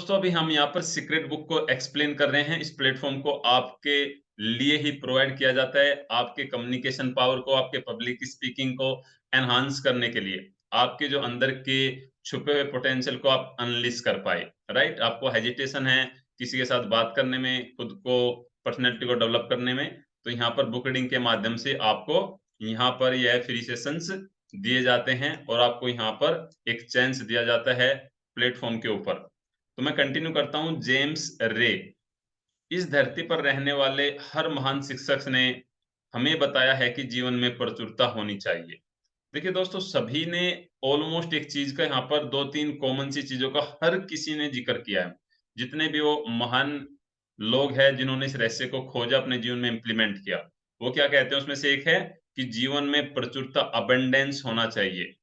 दोस्तों अभी हम यहाँ पर सीक्रेट बुक को एक्सप्लेन कर रहे हैं। इस प्लेटफॉर्म को आपके लिए ही प्रोवाइड किया जाता है, आपके कम्युनिकेशन पावर को, आपके पब्लिक स्पीकिंग को एनहांस करने के लिए, आपके जो अंदर के छुपे हुए पोटेंशियल को आप अनलीश कर पाए। राइट, आपको हेजिटेशन है किसी के साथ बात करने में, खुद को, पर्सनैलिटी को डेवलप करने में, तो यहाँ पर बुक रीडिंग के माध्यम से आपको यहाँ पर यह फ्री सेशंस दिए जाते हैं और आपको यहाँ पर एक चांस दिया जाता है प्लेटफॉर्म के ऊपर। तो मैं कंटिन्यू करता हूं। जेम्स रे, इस धरती पर रहने वाले हर महान शिक्षक ने हमें बताया है कि जीवन में प्रचुरता होनी चाहिए। देखिए दोस्तों, सभी ने ऑलमोस्ट एक चीज का यहाँ पर दो तीन कॉमन सी चीजों का हर किसी ने जिक्र किया है। जितने भी वो महान लोग हैं जिन्होंने इस रहस्य को खोजा, अपने जीवन में इम्प्लीमेंट किया, वो क्या कहते हैं उसमें से एक है कि जीवन में प्रचुरता, अबंडेंस होना चाहिए।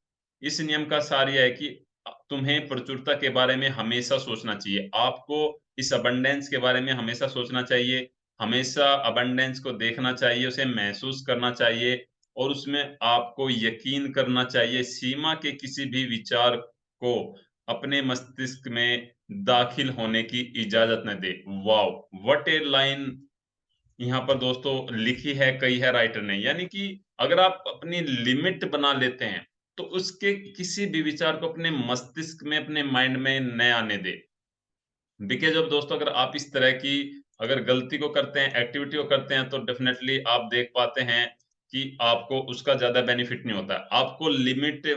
इस नियम का सार यह है कि तुम्हें प्रचुरता के बारे में हमेशा सोचना चाहिए। आपको इस अबंडेंस के बारे में हमेशा सोचना चाहिए, हमेशा अबंडेंस को देखना चाहिए, उसे महसूस करना चाहिए और उसमें आपको यकीन करना चाहिए। सीमा के किसी भी विचार को अपने मस्तिष्क में दाखिल होने की इजाजत न दे। वाओ, व्हाट ए लाइन यहाँ पर दोस्तों लिखी है, कही है राइटर ने। यानी कि अगर आप अपनी लिमिट बना लेते हैं तो उसके किसी भी विचार को अपने मस्तिष्क में, अपने माइंड में न आने दे। बिकॉज़ ऑफ दोस्तों, अगर आप इस तरह की अगर गलती को करते हैं, एक्टिविटी को करते हैं, तो डेफिनेटली आप देख पाते हैं कि आपको उसका ज़्यादा बेनिफिट नहीं होता है। आपको लिमिट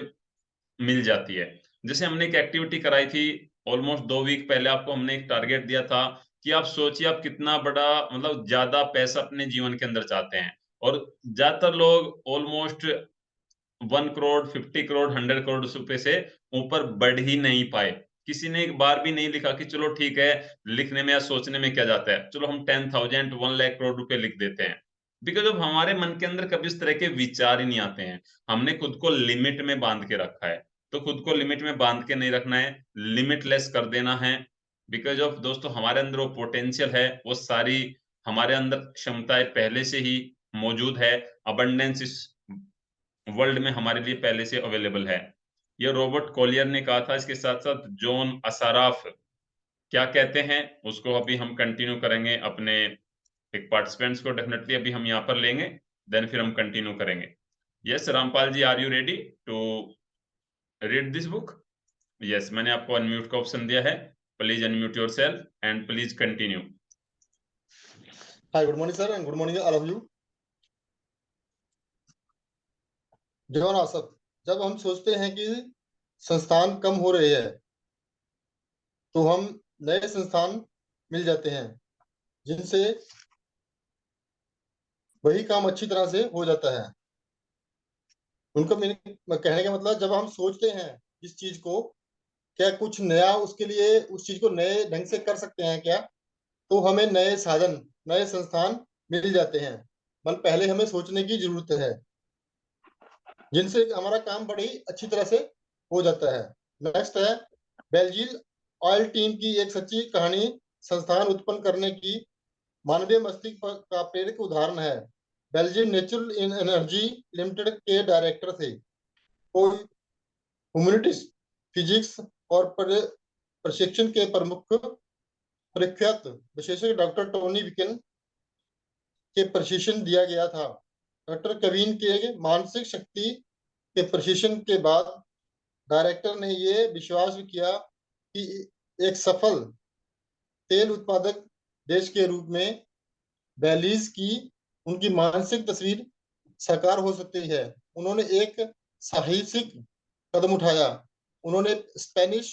मिल जाती है। जैसे हमने एक एक्टिविटी कराई थी ऑलमोस्ट 2 वीक पहले, आपको हमने एक टारगेट दिया था कि आप सोचिए आप कितना बड़ा, मतलब ज़्यादा पैसा अपने जीवन के अंदर चाहते हैं। और ज़्यादातर लोग ऑलमोस्ट 1 करोड़, 50 करोड़, 100 करोड़ रुपए से ऊपर बढ़ ही नहीं पाए। किसी ने एक बार भी नहीं लिखा कि चलो ठीक है, लिखने में या सोचने में क्या जाता है, चलो हम 10,000 1 लाख करोड़ रुपए लिख देते हैं। बिकॉज़ ऑफ हमारे मन के अंदर कभी इस तरह के विचार ही नहीं आते हैं। हमने खुद को लिमिट में बाँध के रखा है। तो खुद को लिमिट में बाँध के नहीं रखना है, लिमिटलेस कर देना है। बिकॉज़ ऑफ दोस्तों, हमारे अंदर वो पोटेंशियल है, वो सारी हमारे अंदर क्षमताएँ पहले से ही मौजूद है। अबंडेंस इस वर्ल्ड में हमारे लिए पहले से अवेलेबल है। ये रॉबर्ट कॉलियर ने कहा था। इसके साथ-साथ जॉन असाराफ क्या कहते हैं, उसको अभी हम कंटिन्यू करेंगे। अपने एक पार्टिसिपेंट्स को डेफिनिटली अभी हम यहाँ पर लेंगे, देन फिर हम कंटिन्यू करेंगे। Yes Rampal ji, are you ready to read this book? Yes, मैंने आपको अनम्यूट का ऑप्शन दिया है। Please unmute yourself and please continue. Hi, good morning, sir, and good morning, all of you. जवान आसफ, जब हम सोचते हैं कि संस्थान कम हो रहे हैं, तो हम नए संस्थान मिल जाते हैं जिनसे वही काम अच्छी तरह से हो जाता है। उनका कहने का मतलब, जब हम सोचते हैं इस चीज को, क्या कुछ नया उसके लिए उस चीज को नए ढंग से कर सकते हैं क्या, तो हमें नए साधन, नए संस्थान मिल जाते हैं। मतलब पहले हमें सोचने की जरूरत है, जिनसे हमारा काम बड़ी अच्छी तरह से हो जाता है। नेक्स्ट है बेल्जियन ऑयल टीम की एक सच्ची कहानी, संस्थान उत्पन्न करने की मानवीय मस्तिष्क का प्रेरक उदाहरण है। बेल्जियम नेचुरल एनर्जी लिमिटेड के डायरेक्टर थे। वो ह्यूमैनिटीज, फिजिक्स और प्रशिक्षण के प्रमुख प्रख्यात विशेषज्ञ डॉक्टर टोनी विकन के प्रशिक्षण दिया गया था। डॉक्टर कवीन के मानसिक शक्ति के प्रशिक्षण के बाद डायरेक्टर ने ये विश्वास किया कि एक सफल तेल उत्पादक देश के रूप में बेलीज की उनकी मानसिक तस्वीर साकार हो सकती है। उन्होंने एक साहसिक कदम उठाया। उन्होंने स्पेनिश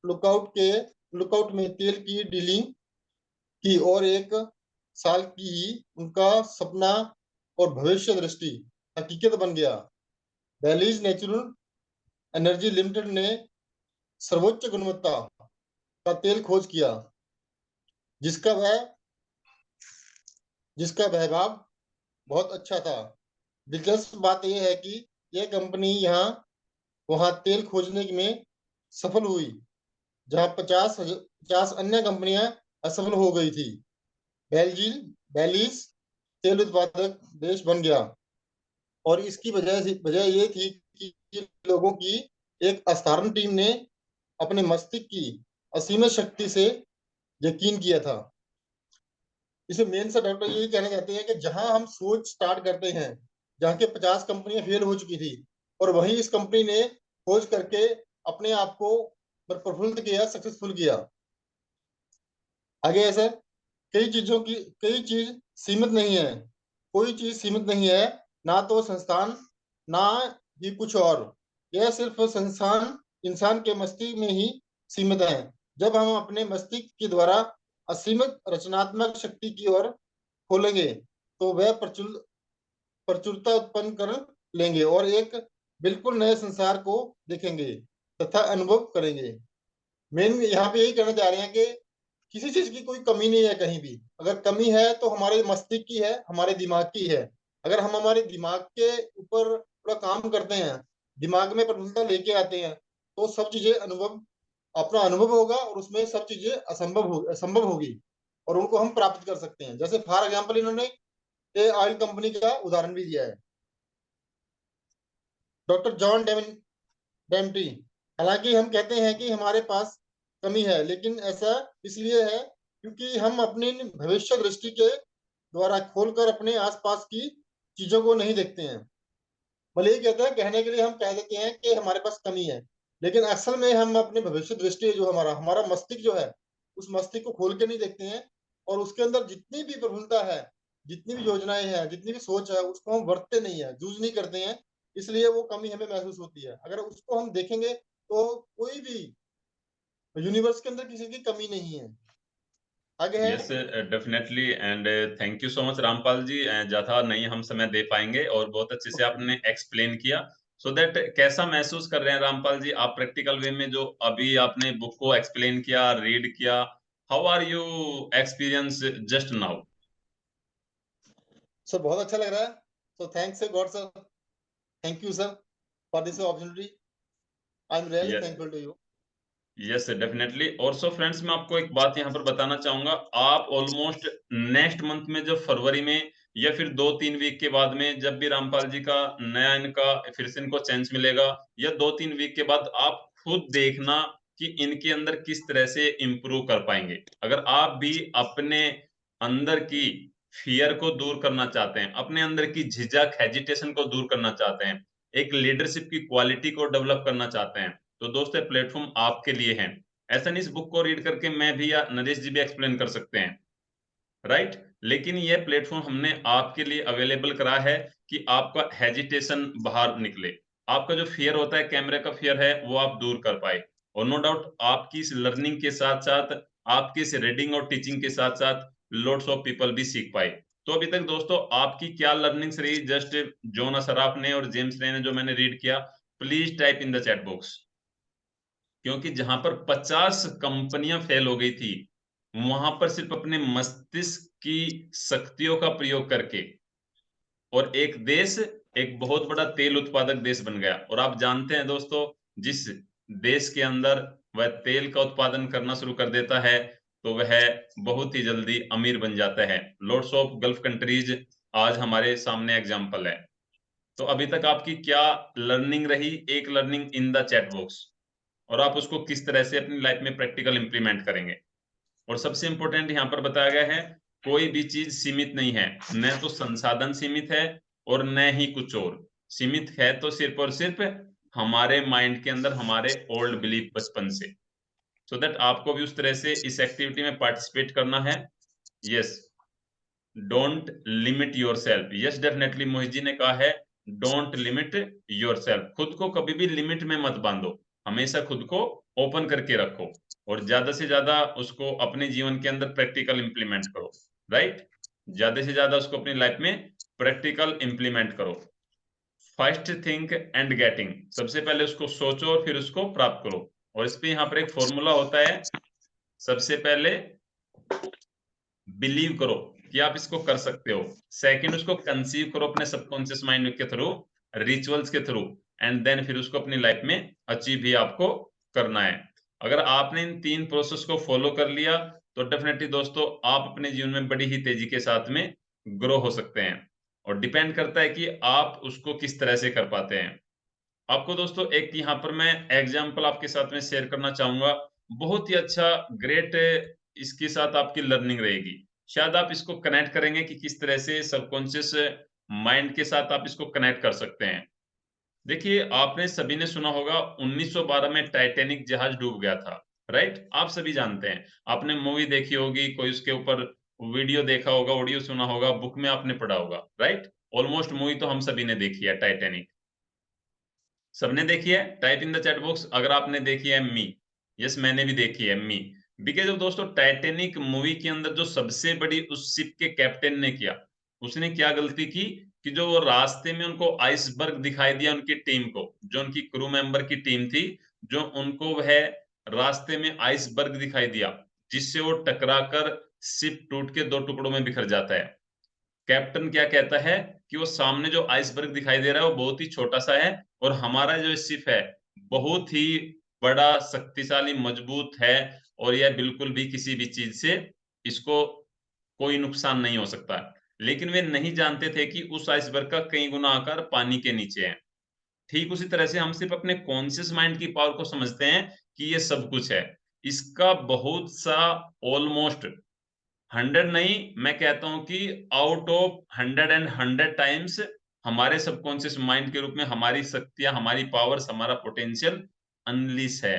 लुकआउट में तेल की डीलिंग की और 1 साल की ही उनका सपना और भविष्य दृष्टि हकीकत बन गया। बेलीज नेचुरल एनर्जी लिमिटेड ने सर्वोच्च गुणवत्ता का तेल खोज किया, जिसका वह जिसका वहभाव बहुत अच्छा था। दिलचस्प बात यह है कि यह कंपनी वहां तेल खोजने में सफल हुई, जहां 50 अन्य कंपनियां असफल हो गई थी। बेलीज तेल उत्पादक देश बन गया, और इसकी वजह ये थी कि लोगों की एक असाधारण टीम ने अपने मस्तिष्क की असीमित शक्ति से यकीन किया था। इसे मेन से डॉक्टर यही कहना चाहते हैं कि जहां हम सोच स्टार्ट करते हैं, जहाँ के 50 कंपनियां फेल हो चुकी थी और वही इस कंपनी ने खोज करके अपने आप को प्रफुल्लित किया, सक्सेसफुल किया। आगे ऐसा कई चीज सीमित नहीं है, कोई चीज सीमित नहीं है, ना तो संस्थान, ना ही कुछ और। यह सिर्फ संस्थान इंसान के मस्तिष्क में ही सीमित है। जब हम अपने मस्तिष्क के द्वारा असीमित रचनात्मक शक्ति की ओर खोलेंगे तो वह प्रचुरता उत्पन्न कर लेंगे और एक बिल्कुल नए संसार को देखेंगे तथा अनुभव करेंगे। मेन यहाँ पे यही कहना चाह रहे हैं कि किसी चीज की कोई कमी नहीं है कहीं भी। अगर कमी है तो हमारे मस्तिष्क की है, हमारे दिमाग की है। अगर हम हमारे दिमाग के ऊपर थोड़ा काम करते हैं, दिमाग में प्रफुल्लता लेके आते हैं, तो सब चीजें अपना अनुभव होगा और उसमें सब चीजें असंभव होगी और उनको हम प्राप्त कर सकते हैं। जैसे फॉर एग्जाम्पल इन्होंने ये ऑयल कंपनी का उदाहरण भी दिया है, डॉक्टर जॉन डेमटी। हालांकि हम कहते हैं कि हमारे पास कमी है, लेकिन ऐसा इसलिए है क्योंकि हम अपनी भविष्य दृष्टि के द्वारा खोलकर अपने आसपास की चीजों को नहीं देखते हैं। भले ही कहते हैं, कहने के लिए हम कह देते हैं कि हमारे पास कमी है, लेकिन असल में हम अपने भविष्य दृष्टि जो हमारा हमारा मस्तिष्क जो है, उस मस्तिष्क को खोल के नहीं देखते हैं और उसके अंदर जितनी भी प्रफुल्लता है, जितनी भी योजनाएं हैं, जितनी भी सोच है, उसको हम वरतते नहीं है, यूज नहीं करते हैं। इसलिए वो कमी हमें महसूस होती है। अगर उसको हम देखेंगे तो कोई भी यूनिवर्स के अंदर किसी की कमी नहीं है। आगे है। Yes definitely and thank you so much Rampal ji. ज्यादा नहीं हम समय दे पाएंगे और बहुत अच्छे से ओके। आपने एक्सप्लेन किया। सो दैट कैसा महसूस कर रहे हैं रामपाल जी आप प्रैक्टिकल वे में, जो अभी आपने बुक को एक्सप्लेन किया, रीड किया? How are you experience just now? Sir बहुत अच्छा लग रहा है। So thanks God sir, thank you sir for this opportunity. I am really thankful to you. Yes definitely. और सो फ्रेंड्स, मैं आपको एक बात यहाँ पर बताना चाहूंगा। आप ऑलमोस्ट नेक्स्ट मंथ में, जब फरवरी में या फिर 2-3 वीक के बाद में, जब भी रामपाल जी का नया इनका फिर से इनको चांस मिलेगा, या 2-3 वीक के बाद, आप खुद देखना कि इनके अंदर किस तरह से इम्प्रूव कर पाएंगे। अगर आप भी अपने अंदर की फियर को दूर करना चाहते हैं, अपने अंदर की झिझक हेजिटेशन को दूर करना चाहते हैं, एक लीडरशिप की क्वालिटी को डेवलप करना चाहते हैं, तो दोस्तों प्लेटफॉर्म आपके लिए है। ऐसा नहीं इस बुक को रीड करके मैं भी या नरेश जी भी एक्सप्लेन कर सकते हैं, राइट? लेकिन ये प्लेटफॉर्म हमने आपके लिए अवेलेबल करा है कि आपका हेजिटेशन बाहर निकले, आपका जो फियर होता है, कैमरे का फियर है, वो आप दूर कर पाए। और नो डाउट आपकी इस लर्निंग के साथ साथ, आपकी इस रीडिंग और टीचिंग के साथ साथ लॉट्स ऑफ पीपल भी सीख पाए। तो अभी तक दोस्तों आपकी क्या लर्निंग्स रही? जस्ट जोना सराफ ने और जेम्स रे ने जो मैंने रीड किया, please type in the chat box. क्योंकि जहां पर 50 कंपनियां फेल हो गई थी, वहां पर सिर्फ अपने मस्तिष्क की शक्तियों का प्रयोग करके और एक देश, एक बहुत बड़ा तेल उत्पादक देश बन गया। और आप जानते हैं दोस्तों, जिस देश के अंदर वह तेल का उत्पादन करना शुरू कर देता है, तो वह बहुत ही जल्दी अमीर बन जाता है। लॉट्स ऑफ गल्फ कंट्रीज आज हमारे सामने एग्जाम्पल है। तो अभी तक आपकी क्या लर्निंग रही? एक learning in the chat box, और आप उसको किस तरह से अपनी लाइफ में प्रैक्टिकल इंप्लीमेंट करेंगे। और सबसे इंपॉर्टेंट यहाँ पर बताया गया है, कोई भी चीज सीमित नहीं है, न तो संसाधन सीमित है और न ही कुछ और। सीमित है तो सिर्फ और सिर्फ हमारे माइंड के अंदर, हमारे ओल्ड बिलीफ बचपन से। सो दैट आपको भी उस तरह से इस एक्टिविटी में पार्टिसिपेट करना है। Yes, don't limit your yes definitely, Mohit ji ने कहा है, डोंट लिमिट योर सेल्फ। खुद को कभी भी लिमिट में मत बांधो, हमेशा खुद को ओपन करके रखो और ज्यादा से ज्यादा उसको अपने जीवन के अंदर प्रैक्टिकल इंप्लीमेंट करो, राइट? ज्यादा से ज्यादा उसको अपनी लाइफ में प्रैक्टिकल इंप्लीमेंट करो। फर्स्ट थिंक एंड गेटिंग, सबसे पहले उसको सोचो और फिर उसको प्राप्त करो। और इस पे यहाँ पर एक फॉर्मूला होता है, सबसे पहले बिलीव करो कि आप इसको कर सकते हो। सेकंड, उसको कंसीव करो अपने सबकॉन्शियस माइंड के थ्रू, रिचुअल्स के थ्रू, एंड देन फिर उसको अपनी लाइफ में अचीव भी आपको करना है। अगर आपने इन 3 प्रोसेस को फॉलो कर लिया, तो डेफिनेटली दोस्तों आप अपने जीवन में बड़ी ही तेजी के साथ में ग्रो हो सकते हैं। और डिपेंड करता है कि आप उसको किस तरह से कर पाते हैं। आपको दोस्तों एक यहाँ पर मैं एग्जाम्पल आपके साथ में शेयर करना चाहूंगा। बहुत ही अच्छा ग्रेट इसके साथ आपकी लर्निंग रहेगी। शायद आप इसको कनेक्ट करेंगे कि किस तरह से सबकॉन्शियस माइंड के साथ आप इसको कनेक्ट कर सकते हैं। देखिए, आपने सभी ने सुना होगा 1912 में टाइटैनिक जहाज डूब गया था, राइट? आप सभी जानते हैं। आपने मूवी देखी होगी, कोई उसके ऊपर वीडियो देखा होगा, ऑडियो सुना होगा, बुक में आपने पढ़ा होगा, राइट? ऑलमोस्ट मूवी तो हम सभी ने देखी है टाइटैनिक। सबने देखी है? Type in the chat box अगर आपने देखी है मी। यस, मैंने भी देखी है मी। बिकॉज़ ऑफ दोस्तों टाइटैनिक मूवी के अंदर जो सबसे बड़ी उस शिप के कैप्टन ने किया, उसने क्या गलती की कि जो वो रास्ते में उनको आइसबर्ग दिखाई दिया उनकी टीम को, जो उनकी क्रू मेंबर की टीम थी, जो उनको वह रास्ते में आइसबर्ग दिखाई दिया, जिससे वो टकराकर शिप टूट के 2 टुकड़ों में बिखर जाता है। कैप्टन क्या कहता है कि वो सामने जो आइसबर्ग दिखाई दे रहा है वो बहुत ही छोटा-सा है और हमारा जो शिप है बहुत ही बड़ा, शक्तिशाली, मजबूत है और यह बिल्कुल भी किसी भी चीज़ से इसको कोई नुकसान नहीं हो सकता। लेकिन वे नहीं जानते थे कि उस आइसबर्ग का कई गुना आकार पानी के नीचे है। ठीक उसी तरह से हम सिर्फ़ अपने कॉन्शियस माइंड की पावर को समझते हैं कि ये सब कुछ है। इसका बहुत सा ऑलमोस्ट 100 नहीं, मैं कहता हूँ कि आउट ऑफ 100 एंड 100 टाइम्स हमारे सबकॉन्शियस माइंड के रूप में हमारी शक्तियाँ, हमारी पावर्स, हमारा पोटेंशियल अनलीश है।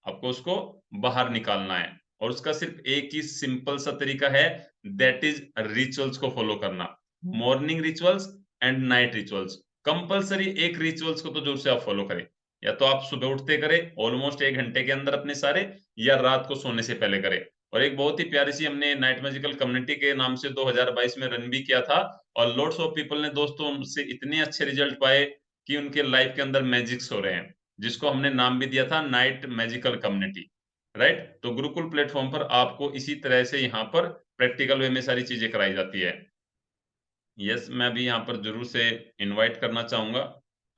आपको उसको बाहर निकालना है और उसका सिर्फ एक ही सिंपल सा तरीका है, दैट इज़ रिचुअल्स को फॉलो करना। Morning rituals and night rituals. Compulsory एक रिचुअल्स को तो ज़रूर से आप फॉलो करें। या तो आप सुबह उठते करें ऑलमोस्ट 1 घंटे के अंदर अपने सारे, या रात को सोने से पहले करें। और एक बहुत ही प्यारी-सी हमने नाइट मैजिकल कम्युनिटी के नाम से 2022 में रन भी किया था और लोड्स ऑफ पीपल ने दोस्तों उनसे इतने अच्छे रिजल्ट पाए कि उनके लाइफ के अंदर मैजिक्स हो रहे हैं, जिसको हमने नाम भी दिया था नाइट मैजिकल कम्युनिटी, राइट? तो गुरुकुल प्लेटफ़ॉर्म पर आपको इसी तरह से यहाँ पर प्रैक्टिकल वे में सारी चीज़ें कराई जाती है। यस, मैं भी यहाँ पर ज़रूर से इनवाइट करना चाहूँगा।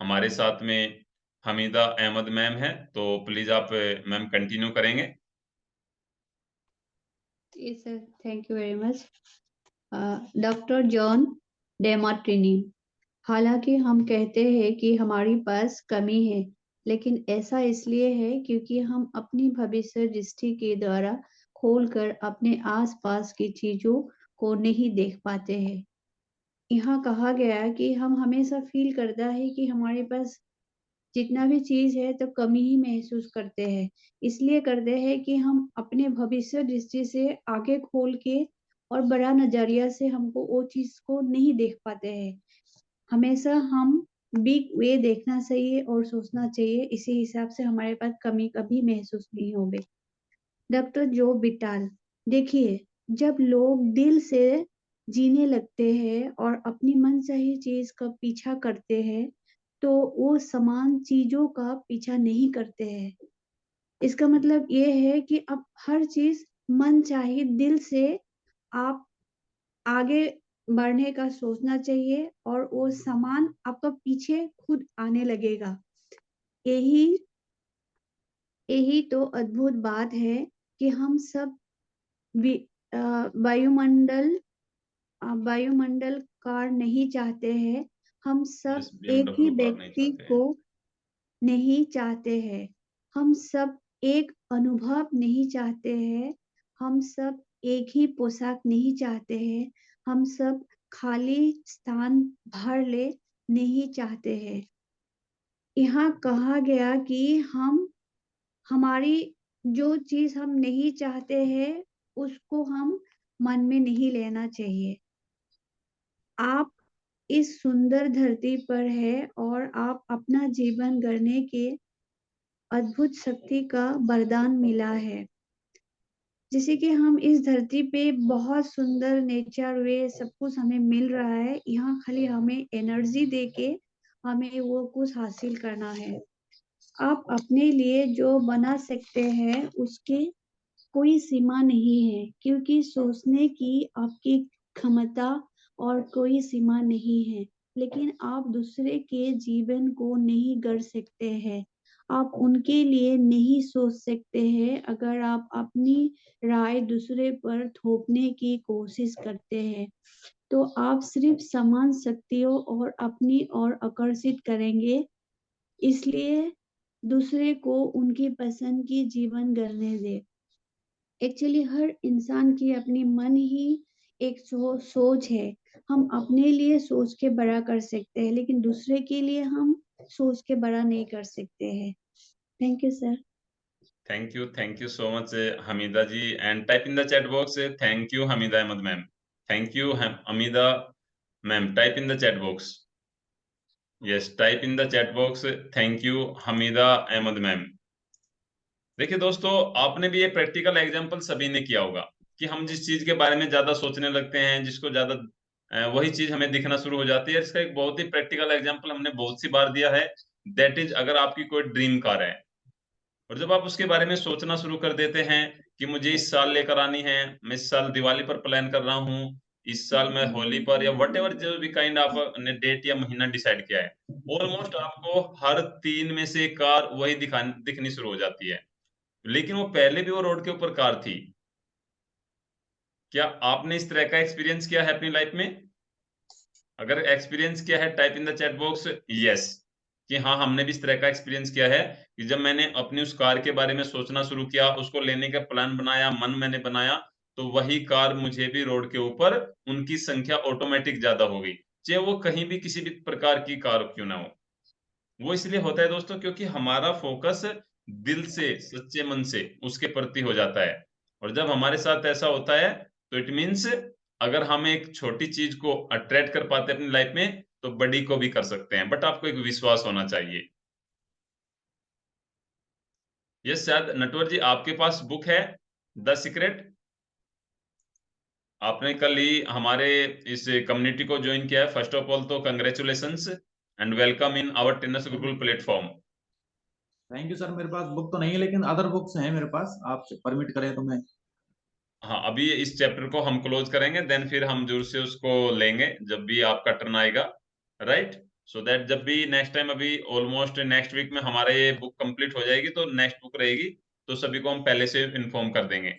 हमारे साथ में हमीदा अहमद मैम हैं, तो प्लीज़ आप मैम कंटिन्यू करेंगे? Yes, sir. Thank you very much. Doctor John Demartini. हालांकि हम कहते हैं कि हमारी पास कमी है, लेकिन ऐसा इसलिए है क्योंकि हम अपनी भविष्य दृष्टि के द्वारा खोलकर अपने आसपास की चीजों को नहीं देख पाते हैं। यहाँ कहा गया है कि हम हमेशा फील करता है कि हमारे पास जितना भी चीज है तो कमी ही महसूस करते हैं। इसलिए करते हैं कि हम अपने भविष्य दृष्टि से आगे खोल के और बड़ा नजरिया से हमको वो चीज को नहीं देख पाते हैं। हमेशा हम बिग वे देखना चाहिए और सोचना चाहिए, इसी हिसाब से हमारे पास कमी कभी महसूस नहीं होगी। डॉक्टर जो बिटाल, देखिए, जब लोग दिल से जीने लगते हैं और अपनी मनचाही चीज का पीछा करते हैं, तो वो समान चीजों का पीछा नहीं करते हैं। इसका मतलब ये है कि अब हर चीज मन चाहे दिल से आप आगे बढ़ने का सोचना चाहिए और वो सामान आपका पीछे खुद आने लगेगा। यही यही तो अद्भुत बात है कि हम सब वायुमंडल वायुमंडल कार नहीं चाहते हैं। हम सब यस, एक ही बीएमडब्ल्यू कार नहीं व्यक्ति चाहते को हैं। नहीं चाहते हैं। हम सब एक अनुभव नहीं चाहते हैं। हम सब एक ही पोशाक नहीं चाहते हैं। हम सब खाली स्थान भर ले नहीं चाहते हैं। यहाँ कहा गया कि हमारी जो चीज हम नहीं चाहते हैं उसको हम मन में नहीं लेना चाहिए। आप इस सुंदर धरती पर है और आप अपना जीवन गढ़ने के अद्भुत शक्ति का वरदान मिला है। जैसे कि हम इस धरती पे बहुत सुंदर नेचर वे सब कुछ हमें मिल रहा है, यहाँ खाली हमें एनर्जी देके हमें वो कुछ हासिल करना है। आप अपने लिए जो बना सकते हैं उसके कोई सीमा नहीं है, क्योंकि सोचने की आपकी क्षमता और कोई सीमा नहीं है। लेकिन आप दूसरे के जीवन को नहीं गढ़ सकते हैं। आप उनके लिए नहीं सोच सकते हैं अगर आप अपनी राय दूसरे पर थोपने की कोशिश करते हैं। तो आप सिर्फ समान शक्तियों और अपनी ओर आकर्षित करेंगे। इसलिए दूसरे को उनकी पसंद की जीवन गढ़ने दे। एक्चुअली हर इंसान की अपनी मन ही एक सोच है। हम अपने लिए सोच के बड़ा कर सकते हैं, लेकिन दूसरे के लिए हम सोच के बड़ा नहीं कर सकते हैं। Thank you sir. Thank you so much, Hamida ji. And type in the chat box, thank you, Hamida Ahmed ma'am. Thank you, Hamida ma'am. Type in the chat box. Yes, type in the chat box. Thank you, Hamida Ahmed ma'am. देखिए दोस्तों, आपने भी ये practical example सभी ने किया होगा कि हम जिस चीज के बारे में ज्यादा सोचने लगते हैं, जिसको ज्यादा वही चीज हमें दिखना शुरू हो जाती है। इसका एक बहुत ही प्रैक्टिकल एग्जांपल हमने बहुत सी बार दिया है। दैट इज, अगर आपकी कोई ड्रीम कार है और जब आप उसके बारे में सोचना शुरू कर देते हैं कि मुझे इस साल लेकर आनी है, मैं इस साल दिवाली पर प्लान कर रहा हूँ, इस साल मैं होली पर, या वट जो भी काइंड आपने डेट या महीना डिसाइड किया है, ऑलमोस्ट आपको हर 3 में से एक कार वही दिखनी शुरू हो जाती है। लेकिन वो पहले भी वो रोड के ऊपर कार थी। क्या आपने इस तरह का एक्सपीरियंस किया है अपनी लाइफ में? अगर एक्सपीरियंस किया है, type in the chat box yes, कि हाँ हमने भी इस तरह का एक्सपीरियंस किया है कि जब मैंने अपनी उस कार के बारे में सोचना शुरू किया, उसको लेने का प्लान बनाया, मन मैंने बनाया, तो वही कार मुझे भी रोड के ऊपर उनकी संख्या ऑटोमेटिक ज्यादा हो गई, चाहे वो कहीं भी किसी भी प्रकार की कार क्यों ना हो। वो इसलिए होता है दोस्तों क्योंकि हमारा फोकस दिल से, सच्चे मन से उसके प्रति हो जाता है। और जब हमारे साथ ऐसा होता है तो इट मीन्स अगर हम एक छोटी चीज को अट्रैक्ट कर पाते हैं अपनी लाइफ में, तो बड़ी को भी कर सकते हैं। बट आपको एक विश्वास होना चाहिए। यस, शायद नटवर जी आपके पास बुक है द सीक्रेट। आपने कल ही हमारे इस कम्युनिटी को ज्वाइन किया है। फर्स्ट ऑफ ऑल तो congratulations and welcome in our tennis gurukul platform. Thank you sir. मेरे पास बुक तो नहीं है, लेकिन अदर बुक्स हैं मेरे पास, आप परमिट करें तो मैं। हाँ, अभी इस चैप्टर को हम क्लोज करेंगे, देन फिर हम जरूर से उसको लेंगे जब भी आपका टर्न आएगा, राइट? सो दैट जब भी नेक्स्ट टाइम, अभी ऑलमोस्ट नेक्स्ट वीक में हमारे ये बुक कंप्लीट हो जाएगी, तो नेक्स्ट बुक रहेगी, तो सभी को हम पहले से इन्फॉर्म कर देंगे।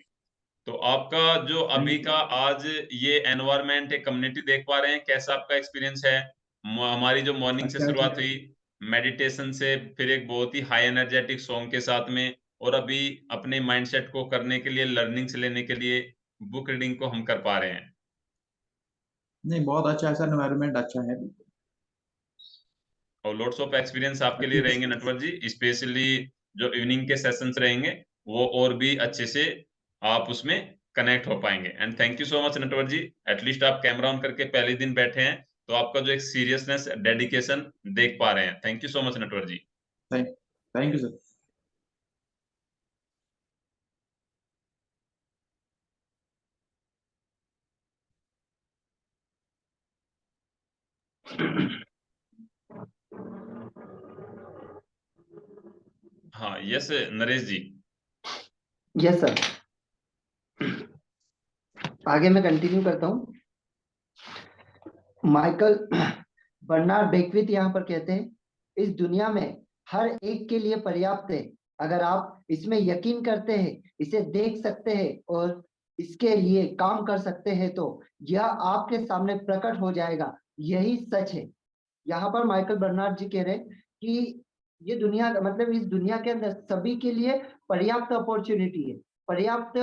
तो आपका जो अभी का आज ये एनवायरमेंट, एक कम्युनिटी देख पा रहे हैं, कैसा आपका एक्सपीरियंस है? हमारी जो मॉर्निंग से शुरुआत हुई मेडिटेशन से, फिर एक बहुत ही हाई एनर्जेटिक सॉन्ग के साथ में, और अभी अपने माइंडसेट को करने के लिए, लर्निंग से लेने के लिए बुक रीडिंग को हम कर पा रहे हैं। नहीं, बहुत अच्छा है सर, एनवायरनमेंट अच्छा है। और लॉट्स ऑफ एक्सपीरियंस आपके लिए रहेंगे नटवर जी, स्पेशली जो इवनिंग के सेशंस रहेंगे वो और भी अच्छे से आप उसमें कनेक्ट हो पाएंगे। And thank you so much Natwar ji, at least आप कैमरा ऑन करके पहले दिन बैठे हैं, तो आपका जो एक सीरियसनेस, डेडिकेशन देख पा रहे हैं। Thank you so much Natwar ji. Thank you sir. हाँ, yes Naresh ji. Yes sir, आगे मैं कंटिन्यू करता हूँ। माइकल बर्नार्ड बेकविथ यहाँ पर कहते हैं, इस दुनिया में हर एक के लिए पर्याप्त है। अगर आप इसमें यकीन करते हैं, इसे देख सकते हैं और इसके लिए काम कर सकते हैं, तो यह आपके सामने प्रकट हो जाएगा। यही सच है। यहाँ पर माइकल बर्नार्ड जी कह रहे हैं कि ये दुनिया, मतलब इस दुनिया के अंदर सभी के लिए पर्याप्त अपॉर्चुनिटी है, पर्याप्त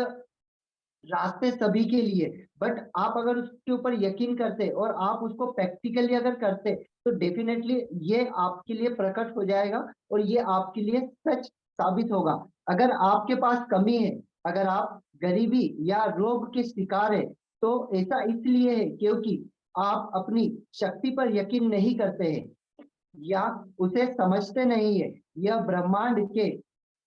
रास्ते सभी के लिए। बट आप अगर उसके ऊपर यकीन करते और आप उसको प्रैक्टिकली अगर करते, तो डेफिनेटली ये आपके लिए प्रकट हो जाएगा और ये आपके लिए सच साबित होगा। अगर आपके पास कमी है, अगर आप गरीबी या रोग के शिकार है, तो ऐसा इसलिए है क्योंकि आप अपनी शक्ति पर यकीन नहीं करते हैं या उसे समझते नहीं है। यह ब्रह्मांड के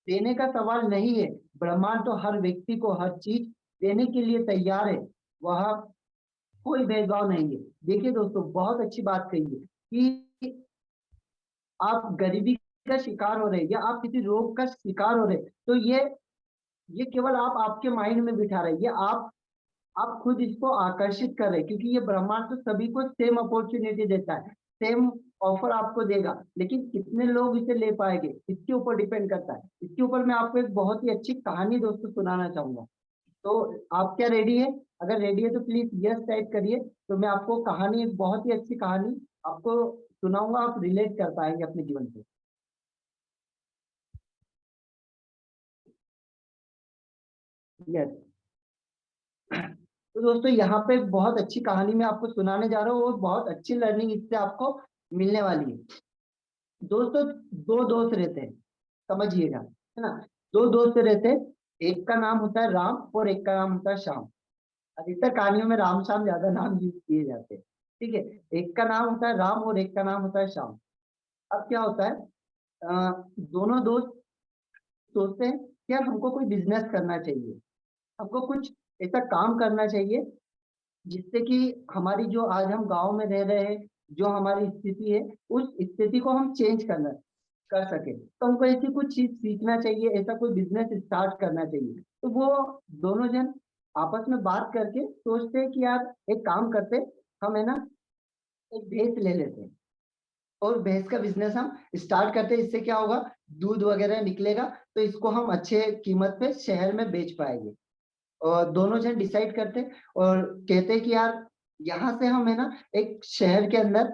देने का सवाल नहीं है। ब्रह्मांड तो हर व्यक्ति को हर चीज देने के लिए तैयार है, वह कोई भेदभाव नहीं है। देखिए दोस्तों, बहुत अच्छी बात कही है कि आप गरीबी का शिकार हो रहे या आप किसी रोग का शिकार हो रहे, तो ये केवल आप आपके माइंड में बिठा रहे, ये आप खुद इसको आकर्षित कर रहे, क्योंकि ये ब्रह्मांड तो सभी को सेम अपॉर्चुनिटी देता है, सेम ऑफर आपको देगा, लेकिन कितने लोग इसे ले पाएंगे इसके ऊपर डिपेंड करता है। इसके ऊपर मैं आपको एक बहुत ही अच्छी कहानी दोस्तों सुनाना चाहूंगा। तो आप क्या रेडी है? अगर रेडी है तो प्लीज यस टाइप करिए। तो मैं आपको कहानी, एक बहुत ही अच्छी कहानी आपको सुनाऊंगा, आप रिलेट कर पाएंगे अपने जीवन से। यस। तो दोस्तों यहाँ पे बहुत अच्छी कहानी मैं आपको सुनाने जा रहा हूँ और बहुत अच्छी लर्निंग इससे आपको मिलने वाली है। दोस्तों दो दोस्त रहते हैं, समझिएगा, है ना। दो दोस्त रहते हैं, एक का नाम होता है राम और एक का नाम होता है श्याम। अधिकतर कहानियों में राम श्याम ज्यादा नाम यूज किए जाते हैं, ठीक है। एक का नाम होता है राम और एक का नाम होता है श्याम। अब क्या होता है, दोनों दोस्त सोचते हैं कि यार हमको कोई बिजनेस करना चाहिए, हमको कुछ ऐसा काम करना चाहिए जिससे कि हमारी जो आज हम गांव में रह रहे हैं, जो हमारी स्थिति है, उस स्थिति को हम चेंज कर सके। तो हमको ऐसी कुछ चीज सीखना चाहिए, ऐसा कोई बिजनेस स्टार्ट करना चाहिए। तो वो दोनों जन आपस में बात करके सोचते हैं कि यार एक काम करते, हम है ना एक भैंस ले लेते हैं और भैंस का बिजनेस हम स्टार्ट करते हैं। इससे क्या होगा, दूध वगैरह निकलेगा तो इसको हम अच्छे कीमत पे शहर में बेच पाएंगे। और दोनों जन डिसाइड करते और कहते कि यार यहाँ से हम है ना एक शहर के अंदर,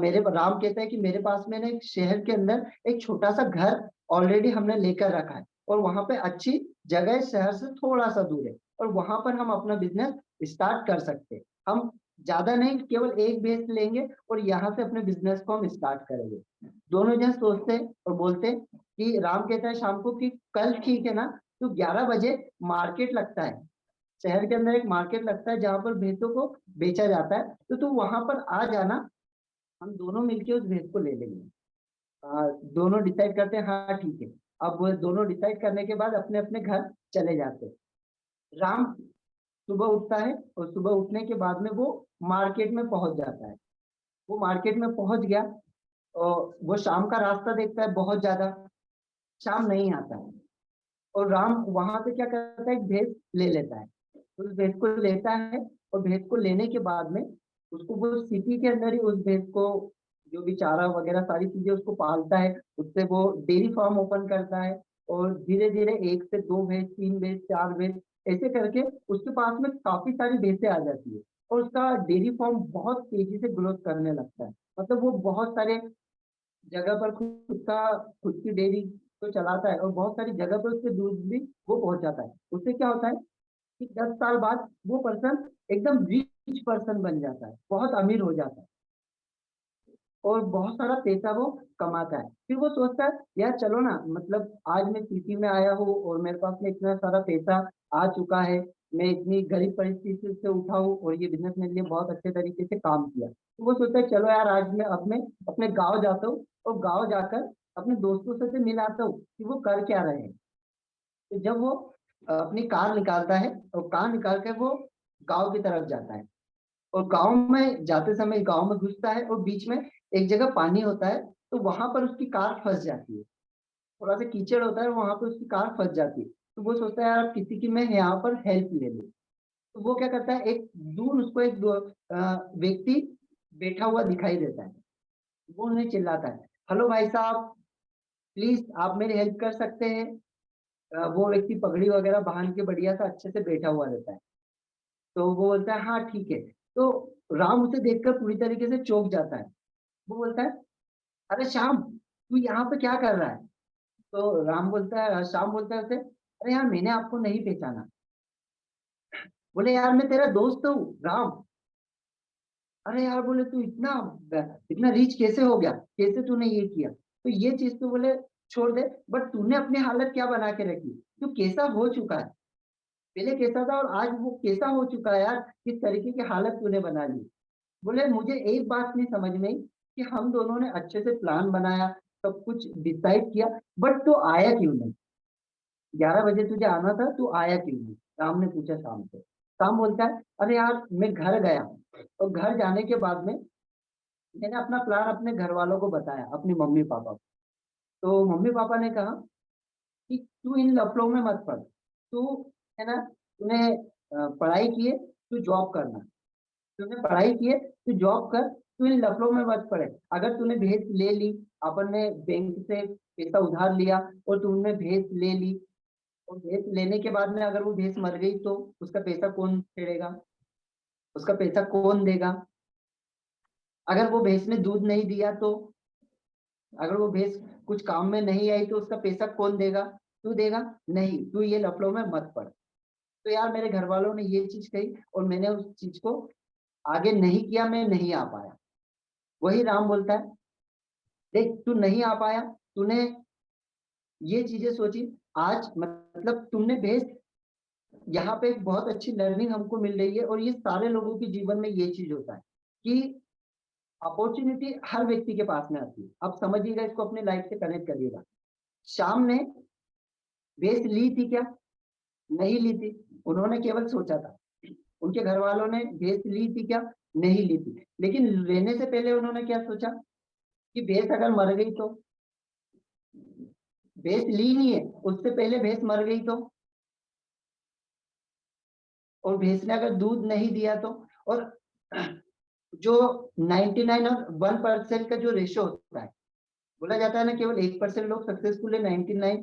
मेरे राम कहता है कि मेरे पास में ना एक शहर के अंदर एक छोटा सा घर ऑलरेडी हमने लेकर रखा है और वहां पे अच्छी जगह है, शहर से थोड़ा सा दूर है, और वहां पर हम अपना बिजनेस स्टार्ट कर सकते हैं। हम ज्यादा नहीं, केवल एक बेस लेंगे और यहाँ से अपने बिजनेस को हम स्टार्ट करेंगे। दोनों जन सोचते और बोलते कि राम कहता है शाम को कि कल ठीक है ना, तो 11 बजे मार्केट लगता है, शहर के अंदर एक मार्केट लगता है जहां पर भैंसों को बेचा जाता है, तो तू वहां पर आ जाना, हम दोनों मिलके उस भैंस को ले लेंगे। दोनों डिसाइड करते हैं, हाँ ठीक है। अब वो दोनों डिसाइड करने के बाद अपने अपने घर चले जाते हैं। राम सुबह उठता है और सुबह उठने के बाद में वो मार्केट में पहुंच जाता है। वो मार्केट में पहुंच गया और वो शाम का रास्ता देखता है, बहुत ज्यादा शाम नहीं आता है, और राम वहां से क्या करता है, एक भैंस ले लेता है। उस भैंस को लेता है और भैंस को लेने के बाद में उसको वो सिटी के अंदर ही उस भैंस को जो भी चारा वगैरह सारी चीजें उसको पालता है, उससे वो डेयरी फार्म ओपन करता है। और धीरे धीरे एक से दो भैंस, तीन भैंस, चार भैंस, ऐसे करके उसके पास में काफी सारी भैंसें आ जाती है और उसका डेयरी फार्म बहुत तेजी से ग्रोथ करने लगता है। मतलब वो बहुत सारे जगह पर खुद की डेयरी तो चलाता है और बहुत सारी जगह पर उसके दूध भी वो पहुंचाता है। उससे क्या होता है कि 10 साल बाद वो पर्सन एकदम रिच पर्सन बन जाता है, बहुत अमीर हो जाता है और बहुत सारा पैसा वो कमाता है। फिर वो सोचता है यार चलो ना, मतलब आज मैं सिटी में आया हूँ और मेरे पास में इतना सारा पैसा आ चुका है, मैं इतनी गरीब परिस्थिति से उठा हूँ और ये बिजनेस मेरे लिए बहुत अच्छे तरीके से काम किया। तो वो सोचता है चलो यार आज मैं अपने गाँव जाता हूँ और गाँव जाकर अपने दोस्तों से मिल आता हूँ कि वो कर क्या रहे हैं। तो जब वो अपनी कार निकालता है और कार निकाल कर वो गाँव की तरफ जाता है और गाँव में जाते समय गाँव में घुसता है और बीच में एक जगह पानी होता है, तो वहां पर उसकी कार फंस जाती है। थोड़ा सा कीचड़ होता है, वहां पर उसकी कार फंस जाती है। तो वो सोचता है यार किसी की मैं यहाँ पर हेल्प ले लूं। तो वो क्या करता है, एक दूर उसको एक व्यक्ति बैठा हुआ दिखाई देता है। वो उन्हें चिल्लाता है, हेलो भाई साहब, प्लीज आप मेरी हेल्प कर सकते हैं। वो व्यक्ति पगड़ी वगैरह बांध के बढ़िया सा अच्छे से बैठा हुआ रहता है। तो वो बोलता है हाँ ठीक है। तो राम उसे देखकर पूरी तरीके से चौंक जाता है। वो बोलता है अरे श्याम, तू यहाँ पे क्या कर रहा है? तो राम बोलता है, श्याम बोलता है उसे, अरे यार मैंने आपको नहीं पहचाना। बोले यार मैं तेरा दोस्त हूँ राम। अरे यार, बोले तू इतना इतना रिच कैसे हो गया, कैसे तूने ये किया? तो ये चीज तो बोले छोड़ दे, बट तूने अपनी हालत क्या बना के रखी, तू कैसा हो चुका है, पहले कैसा था और आज वो कैसा हो चुका है यार, किस तरीके की हालत तूने बना ली। बोले मुझे एक बात नहीं समझ में आई कि हम दोनों ने अच्छे से प्लान बनाया, सब कुछ डिसाइड किया, बट तू आया क्यों नहीं? 11 बजे तुझे आना था, तू आया क्यों नहीं? राम ने पूछा शाम से। शाम बोलता है अरे यार मैं घर गया और घर जाने के बाद में मैंने अपना प्लान अपने घर वालों को बताया, अपनी मम्मी पापा को। तो मम्मी पापा ने कहा कि तू इन लफड़ों में मत पड़, तू है ना, तूने पढ़ाई किए, तू जॉब करना, तूने पढ़ाई किए तू जॉब कर, तू इन लफड़ों में मत पड़े। अगर तूने भैंस ले ली, अपन ने बैंक से पैसा उधार लिया और तुमने भैंस ले ली, और भैंस लेने के बाद में अगर वो भैंस मर गई तो उसका पैसा कौन फेडेगा, उसका पैसा कौन देगा? अगर वो भैंस ने दूध नहीं दिया तो, अगर वो भैंस कुछ काम में नहीं आई तो उसका पैसा कौन देगा? तू देगा नहीं, तू ये लफड़ों में मत पड़। तो यार मेरे घर वालों ने ये चीज कही और मैंने उस चीज को आगे नहीं किया, मैं नहीं आ पाया। वही राम बोलता है, देख तू नहीं आ पाया, तूने ये चीजें सोची, आज मतलब तुमने भेज, यहाँ पे एक बहुत अच्छी लर्निंग हमको मिल रही है। और ये सारे लोगों के जीवन में ये चीज होता है कि अपॉर्चुनिटी हर व्यक्ति के पास में आती है। अब समझिएगा, इसको अपने लाइफ से कनेक्ट करिएगा। शाम ने भेज ली थी क्या? नहीं ली थी, उन्होंने केवल सोचा था। उनके घर वालों ने भेज ली थी क्या? नहीं ली थी। लेकिन लेने से पहले उन्होंने क्या सोचा कि भैंस अगर मर गई तो? भैंस ली नहीं है, उससे पहले भैंस मर गई तो? और भैंस ने अगर दूध नहीं दिया तो? और जो 99 और 1% का जो रेशो होता है, बोला जाता है ना केवल 1% लोग सक्सेसफुल है, 99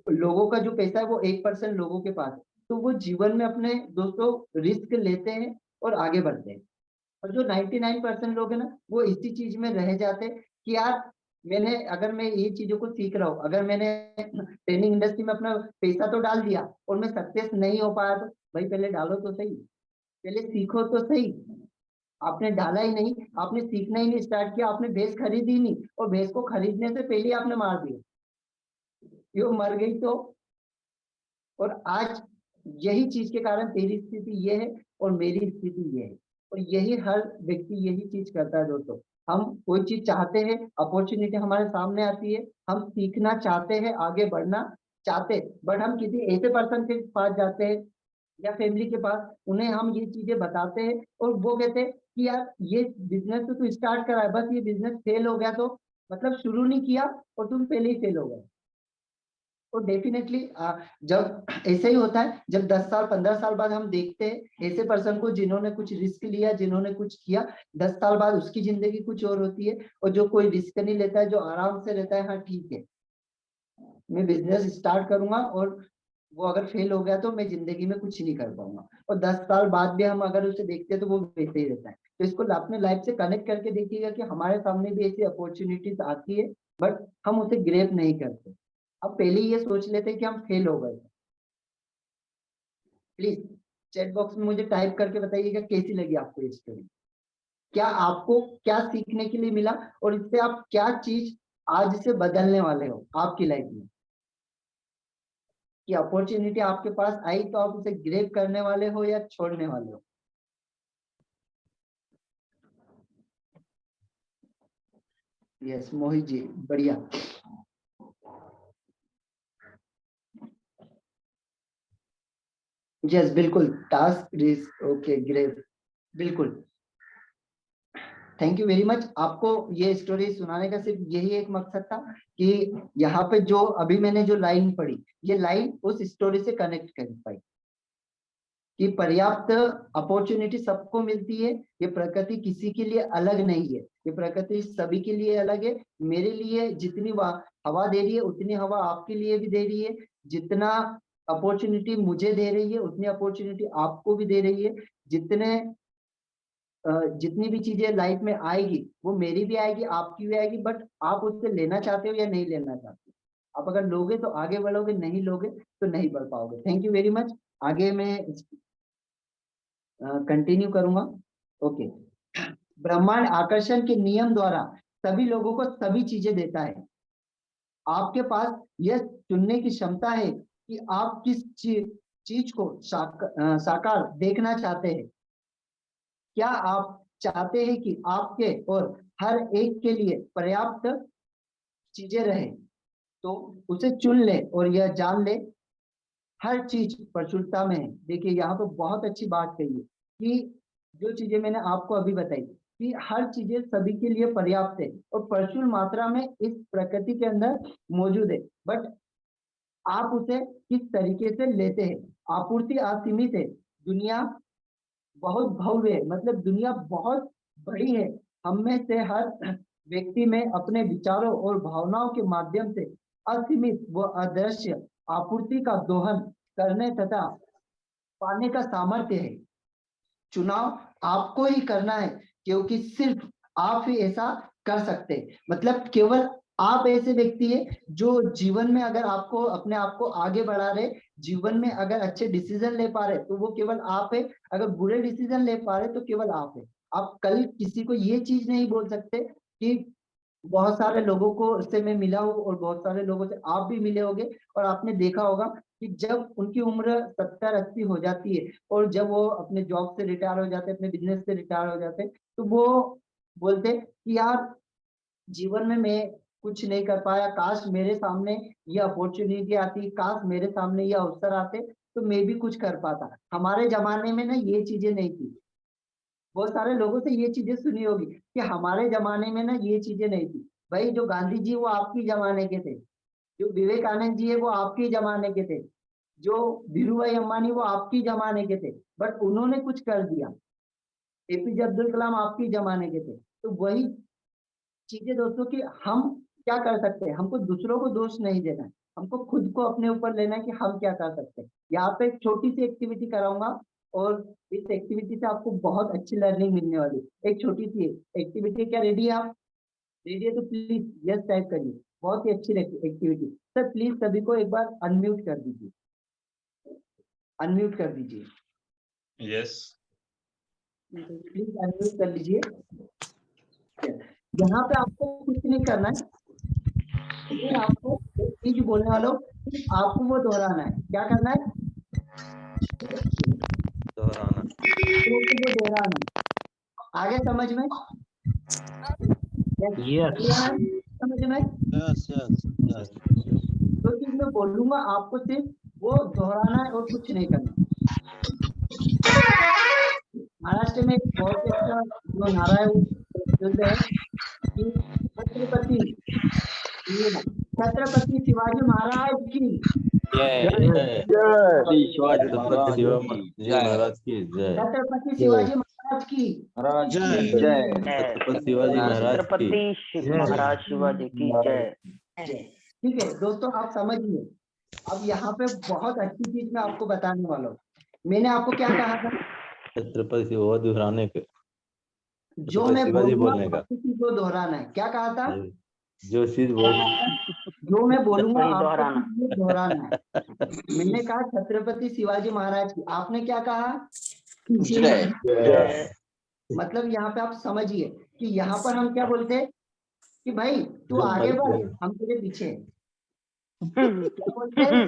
लोगों का जो पैसा है वो 1% लोगों के पास है। तो वो जीवन में अपने दोस्तों रिस्क लेते हैं और आगे बढ़ते हैं। और जो 99% लोग है ना, वो इसी चीज में रह जाते हैं कि यार अगर मैं ये चीजों को सीख रहा हूँ, अगर मैंने ट्रेनिंग इंडस्ट्री में अपना पैसा तो डाल दिया और मैं सक्सेस नहीं हो पाया, तो भाई पहले डालो तो सही, पहले सीखो तो सही। आपने डाला ही नहीं, आपने सीखना ही नहीं स्टार्ट किया, आपने भैंस खरीदी नहीं, और भैंस को खरीदने से पहले ही आपने मार दिया, ये मर गई तो? और आज यही चीज के कारण तेरी स्थिति ये है और मेरी स्थिति ये है। और यही हर व्यक्ति यही चीज करता है दोस्तों। हम कोई चीज चाहते हैं, अपॉर्चुनिटी हमारे सामने आती है, हम सीखना चाहते हैं, आगे बढ़ना चाहते हैं, बट हम किसी ऐसे पर्सन के पास जाते हैं या फैमिली के पास, उन्हें हम ये चीजें बताते हैं और वो कहते हैं कि यार ये बिजनेस तो तू स्टार्ट करा है, बस ये बिजनेस फेल हो गया तो, मतलब शुरू नहीं किया और तुम पहले ही फेल हो गए। और डेफिनेटली जब ऐसे ही होता है, जब 10 साल 15 साल बाद हम देखते हैं ऐसे पर्सन को जिन्होंने कुछ रिस्क लिया, जिन्होंने कुछ किया, 10 साल बाद उसकी जिंदगी कुछ और होती है। और जो कोई रिस्क नहीं लेता है, जो आराम से रहता है, हाँ ठीक है मैं बिजनेस स्टार्ट करूंगा, और वो अगर फेल हो गया तो मैं जिंदगी में कुछ नहीं कर पाऊंगा, और 10 साल बाद भी हम अगर उसे देखते हैं तो वो वैसे ही रहता है। तो इसको अपने लाइफ से कनेक्ट करके देखिएगा कि हमारे सामने भी ऐसी अपॉर्चुनिटीज आती है, बट हम उसे ग्रैब नहीं करते। अब पहले ये सोच लेते हैं कि हम फेल हो गए। प्लीज चैट बॉक्स में मुझे टाइप करके बताइएगा कैसी लगी आपको ये स्टोरी, क्या आपको क्या सीखने के लिए मिला, और इससे आप क्या चीज आज से बदलने वाले हो आपकी लाइफ में। कि अपॉर्चुनिटी आपके पास आई तो आप उसे ग्रैब करने वाले हो या छोड़ने वाले हो। यस मोहित जी, बढ़िया। यस बिल्कुल, टास्क रिस्क, ओके ग्रेट, बिल्कुल। Thank you very much. आपको ये स्टोरी सुनाने का सिर्फ यही एक मकसद था कि यहाँ पे जो अभी मैंने जो लाइन पढ़ी, ये लाइन उस स्टोरी से कनेक्ट कर पाई कि पर्याप्त अपॉर्चुनिटी सबको मिलती है, ये प्रकृति किसी के लिए अलग नहीं है, ये प्रकृति सभी के लिए अलग है। मेरे लिए जितनी हवा दे रही है उतनी हवा आपके लिए भी दे रही है, जितना अपॉर्चुनिटी मुझे दे रही है उतनी अपॉर्चुनिटी आपको भी दे रही है। जितनी भी चीजें लाइफ में आएगी वो मेरी भी आएगी, आपकी भी आएगी, बट आप उससे लेना चाहते हो या नहीं लेना चाहते हो। आप अगर लोगे तो आगे बढ़ोगे, नहीं लोगे तो नहीं बढ़ पाओगे। Thank you very much. आगे मैं कंटिन्यू करूंगा। ओके। ब्रह्मांड आकर्षण के नियम द्वारा सभी लोगों को सभी चीजें देता है। आपके पास यह चुनने की क्षमता है कि आप किस चीज को साकार देखना चाहते हैं। क्या आप चाहते हैं कि आपके और हर एक के लिए पर्याप्त चीजें रहे, तो उसे चुन ले और यह जान ले हर चीज प्रचुरता में है। देखिए यहाँ पे बहुत अच्छी बात कही है कि जो चीजें मैंने आपको अभी बताई कि हर चीजें सभी के लिए पर्याप्त है और प्रचुर मात्रा में इस प्रकृति के अंदर मौजूद है, बट आप उसे किस तरीके से लेते हैं। आपूर्ति असीमित है, दुनिया बहुत भव्य है, मतलब दुनिया बहुत बड़ी है। हम में से हर व्यक्ति में अपने विचारों और भावनाओं के माध्यम से असीमित व अदृश्य आपूर्ति का दोहन करने तथा पाने का सामर्थ्य है। चुनाव आपको ही करना है, क्योंकि सिर्फ आप ही ऐसा कर सकते हैं। मतलब केवल आप ऐसे व्यक्ति है जो जीवन में अगर आपको अपने आप को आगे बढ़ा रहे, जीवन में अगर अच्छे डिसीजन ले पा रहे तो वो केवल आप है, अगर बुरे डिसीजन ले पा रहे तो केवल आप है। आप कल किसी को ये चीज नहीं बोल सकते कि बहुत सारे लोगों को से मैं मिला हूँ और बहुत सारे लोगों से आप भी मिले होंगे और आपने देखा होगा कि जब उनकी उम्र 70-80 हो जाती है और जब वो अपने जॉब से रिटायर हो जाते हैं, अपने बिजनेस से रिटायर हो जाते हैं, तो वो बोलते हैं कि यार जीवन में मैं कुछ नहीं कर पाया, काश मेरे सामने ये अपॉर्चुनिटी आती, काश मेरे सामने ये अवसर आते तो मैं भी कुछ कर पाता। हमारे जमाने में ना ये चीजें नहीं थी। बहुत सारे लोगों से ये चीजें सुनी होगी कि हमारे जमाने में ना ये चीजें नहीं थी। भाई जो गांधी जी वो आपकी जमाने के थे, जो विवेकानंद जी है वो आपके जमाने के थे, जो धीरू भाई अंबानी वो आपकी जमाने के थे, बट उन्होंने कुछ कर दिया। एपीजे अब्दुल कलाम आपके जमाने के थे। तो वही चीजें दोस्तों कि हम क्या कर सकते हैं, हमको दूसरों को दोष नहीं देना है, हमको खुद को अपने ऊपर लेना है कि हम क्या कर सकते हैं। यहाँ पे एक छोटी सी एक्टिविटी कराऊंगा और इस एक्टिविटी से आपको बहुत अच्छी लर्निंग मिलने वाली है। एक छोटी सी एक्टिविटी, क्या रेडी है आप? रेडी है तो प्लीज यस टाइप करिए। बहुत ही अच्छी एक्टिविटी। सर प्लीज सभी को एक बार अनम्यूट कर दीजिए, अनम्यूट कर दीजिए, यस प्लीज अनम्यूट कर लीजिए। यहाँ पे आपको कुछ नहीं करना है, लेकिन आपको एक चीज बोलने वाला हूँ, आपको वो दोहराना है। क्या करना है? दोहराना। वो दोहराना है। आगे समझ में? समझ में? तो चीज मैं बोलूंगा आपको सिर्फ वो दोहराना है और कुछ नहीं करना। महाराष्ट्र में एक बहुत ही अच्छा जो नारा है वो प्रसिद्ध है कि छत्रपति शिवाजी महाराज की जय। छत्रपति शिवाजी छत्रपति महाराज की जय। छत्रपति शिवाजी महाराज की जय। छत्रपति शिवाजी महाराज की महाराज शिवाजी की जय। ठीक है दोस्तों, आप समझिए। अब यहाँ पे बहुत अच्छी चीज मैं आपको बताने वाला हूँ। मैंने आपको क्या कहा था? छत्रपति वो दोहराने के, जो मैं शिवाजी बोलूंगा बोलने का, आपको को दोहराना है। क्या कहा था? जो चीज बोल, जो मैं बोलूंगा आपको दोहराना है। मैंने कहा छत्रपति शिवाजी महाराज की, आपने क्या कहा? जय। मतलब यहाँ पे आप समझिए कि यहाँ पर हम क्या बोलते हैं कि भाई तू आगे बढ़, हम तेरे पीछे हैं। क्या बोलते हैं?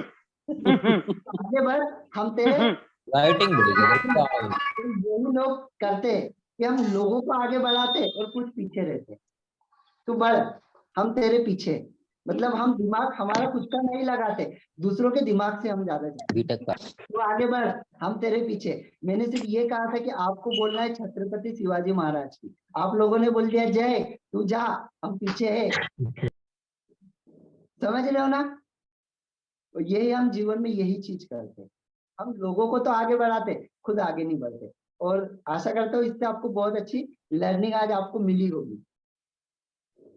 आगे बढ़, हम तेरे लाइटिंग यही लोग करते हैं कि हम लोगों को आगे बढ़ाते और कुछ पीछे रहते। तू बढ़, हम तेरे पीछे। मतलब हम दिमाग हमारा कुछ का नहीं लगाते, दूसरों के दिमाग से हम ज्यादा जाते। तू आगे बढ़, हम तेरे पीछे। मैंने सिर्फ ये कहा था कि आपको बोलना है छत्रपति शिवाजी महाराज की। आप लोगों ने बोल दिया जय, तू जा, हम पीछे है। समझ रहे हो ना? तो यही हम जीवन में यही चीज करते हैं। हम लोगों को तो आगे बढ़ाते, खुद आगे नहीं बढ़ते। और आशा करता हूँ इससे आपको बहुत अच्छी लर्निंग आज आपको मिली होगी।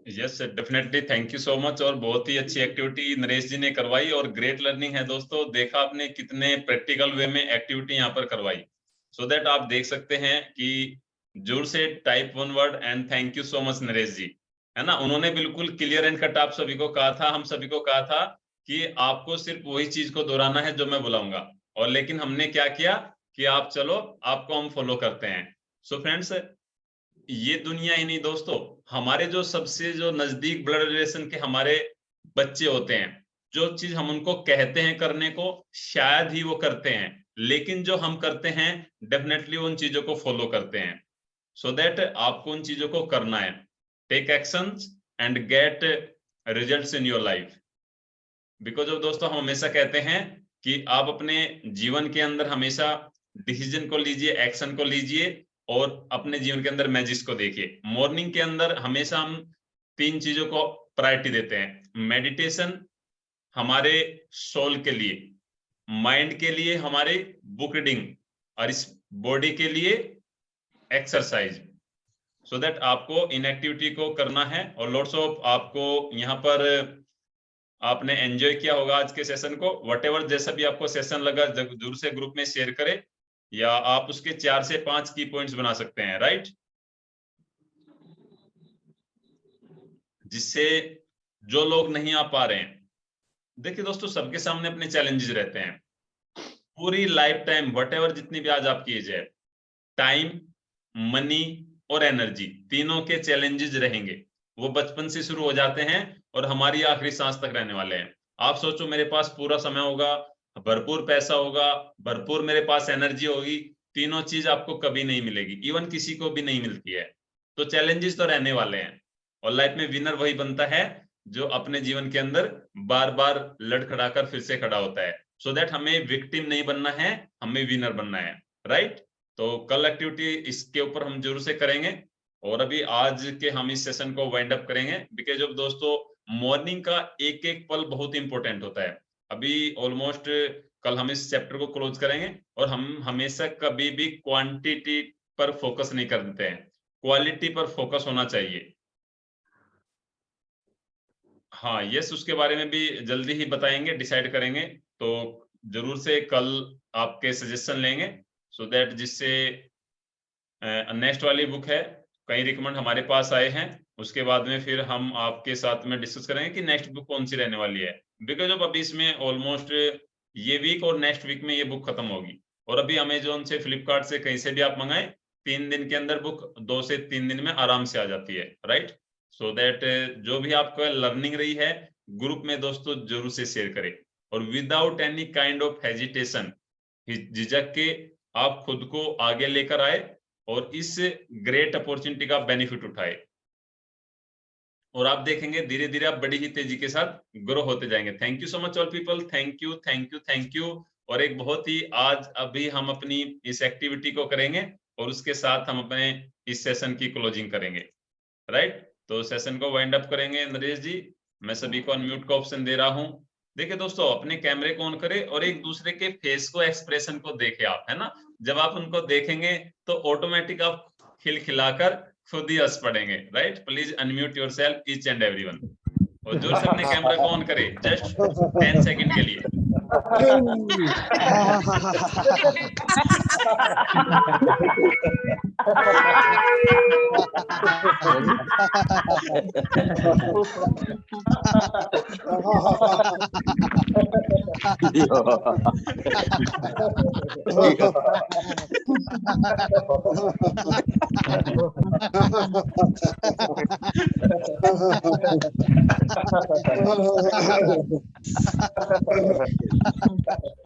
Yes definitely, thank you so much. और बहुत ही अच्छी एक्टिविटी नरेश जी ने करवाई और ग्रेट लर्निंग है दोस्तों। देखा आपने कितने प्रैक्टिकल वे में एक्टिविटी यहाँ पर करवाई, सो दैट आप देख सकते हैं कि जोर से type 1 word and thank you so much Naresh ji, है ना। उन्होंने बिल्कुल क्लियर एंड कट आप सभी को कहा था, हम सभी को कहा था कि आपको सिर्फ वही चीज को दोहराना है जो मैं बुलाऊंगा। और लेकिन हमने क्या किया कि आप चलो, आपको हम फॉलो करते हैं। सो फ्रेंड्स, ये दुनिया ही नहीं दोस्तों, हमारे जो सबसे जो नजदीक ब्लड रिलेशन के हमारे बच्चे होते हैं, जो चीज हम उनको कहते हैं करने को शायद ही वो करते हैं, लेकिन जो हम करते हैं डेफिनेटली उन चीजों को फॉलो करते हैं। सो दैट आपको उन चीजों को करना है। Take actions and get results in your life. Because of दोस्तों, हम हमेशा कहते हैं कि आप अपने जीवन के अंदर हमेशा डिसीजन को लीजिए, एक्शन को लीजिए और अपने जीवन के अंदर मैजिक्स को देखिए। मॉर्निंग के अंदर हमेशा हम 3 चीजों को प्रायोरिटी देते हैं। मेडिटेशन हमारे सोल के लिए, माइंड के लिए हमारे बुक रीडिंग, और इस बॉडी के लिए एक्सरसाइज। सो दैट आपको इन एक्टिविटी को करना है। और लॉट्स ऑफ आपको यहाँ पर आपने एंजॉय किया होगा आज के सेशन को। व्हाटएवर जैसा भी आपको सेशन लगा जरूर से ग्रुप में शेयर करें, या आप उसके 4 से 5 की पॉइंट्स बना सकते हैं, राइट, जिससे जो लोग नहीं आ पा रहे हैं, देखिए दोस्तों, सबके सामने अपने चैलेंजेस रहते हैं। पूरी लाइफ टाइम व्हाटएवर जितनी भी आज आपकी एज है, टाइम, मनी और एनर्जी, तीनों के चैलेंजेस रहेंगे। वो बचपन से शुरू हो जाते हैं और हमारी आखिरी सांस तक रहने वाले हैं। आप सोचो, मेरे पास पूरा समय होगा, भरपूर पैसा होगा, भरपूर मेरे पास एनर्जी होगी, तीनों चीज आपको कभी नहीं मिलेगी, इवन किसी को भी नहीं मिलती है। तो चैलेंजेस तो रहने वाले हैं, और लाइफ में विनर वही बनता है जो अपने जीवन के अंदर बार बार लड़खड़ाकर फिर से खड़ा होता है। सो दैट हमें विक्टिम नहीं बनना है, हमें विनर बनना है, राइट। तो कल एक्टिविटी इसके ऊपर हम जरूर से करेंगे, और अभी आज के हम इस सेशन को वाइंड अप करेंगे, बिकॉज अब दोस्तों मॉर्निंग का एक एक पल बहुत इंपॉर्टेंट होता है। अभी ऑलमोस्ट कल हम इस चैप्टर को क्लोज करेंगे, और हम हमेशा कभी भी क्वांटिटी पर फोकस नहीं करते हैं, क्वालिटी पर फोकस होना चाहिए। हाँ यस, उसके बारे में भी जल्दी ही बताएंगे, डिसाइड करेंगे, तो जरूर से कल आपके सजेशन लेंगे, सो दैट जिससे नेक्स्ट वाली बुक है, कई रिकमेंड हमारे पास आए हैं, उसके बाद में फिर हम आपके साथ में डिस्कस करेंगे कि नेक्स्ट बुक कौन सी रहने वाली है, बिकॉज अब अभी इसमें ऑलमोस्ट ये वीक और नेक्स्ट वीक में ये बुक खत्म होगी, और अभी अमेजोन से, फ्लिपकार्ट से, कहीं से भी आप मंगाए, 3 दिन के अंदर बुक 2 से 3 दिन में आराम से आ जाती है, राइट। सो दैट जो भी आपका लर्निंग रही है ग्रुप में दोस्तों जरूर से शेयर करें, और without any kind of hesitation, झिझक के आप खुद को आगे लेकर आए और इस ग्रेट अपॉर्चुनिटी का बेनिफिट उठाए, और आप देखेंगे धीरे धीरे आप बड़ी ही तेजी के साथ ग्रो होते जाएंगे। Thank you so much all people, thank you thank you thank you. और एक बहुत ही आज अभी हम अपनी इस एक्टिविटी को करेंगे, और उसके साथ हम अपने इस सेशन की क्लोजिंग करेंगे, राइट। तो सेशन को वाइंड अप करेंगे। नरेश जी, मैं सभी को अनम्यूट का ऑप्शन दे रहा हूं। देखिए दोस्तों, अपने कैमरे को ऑन करें और एक दूसरे के फेस को, एक्सप्रेशन को देखें आप, है ना। जब आप उनको देखेंगे तो ऑटोमेटिक आप खिलखिलाकर खुद ही हंस पड़ेंगे, right. Please unmute yourself each and everyone, और जोर से अपने कैमरा को ऑन करें जस्ट 10 सेकंड के लिए।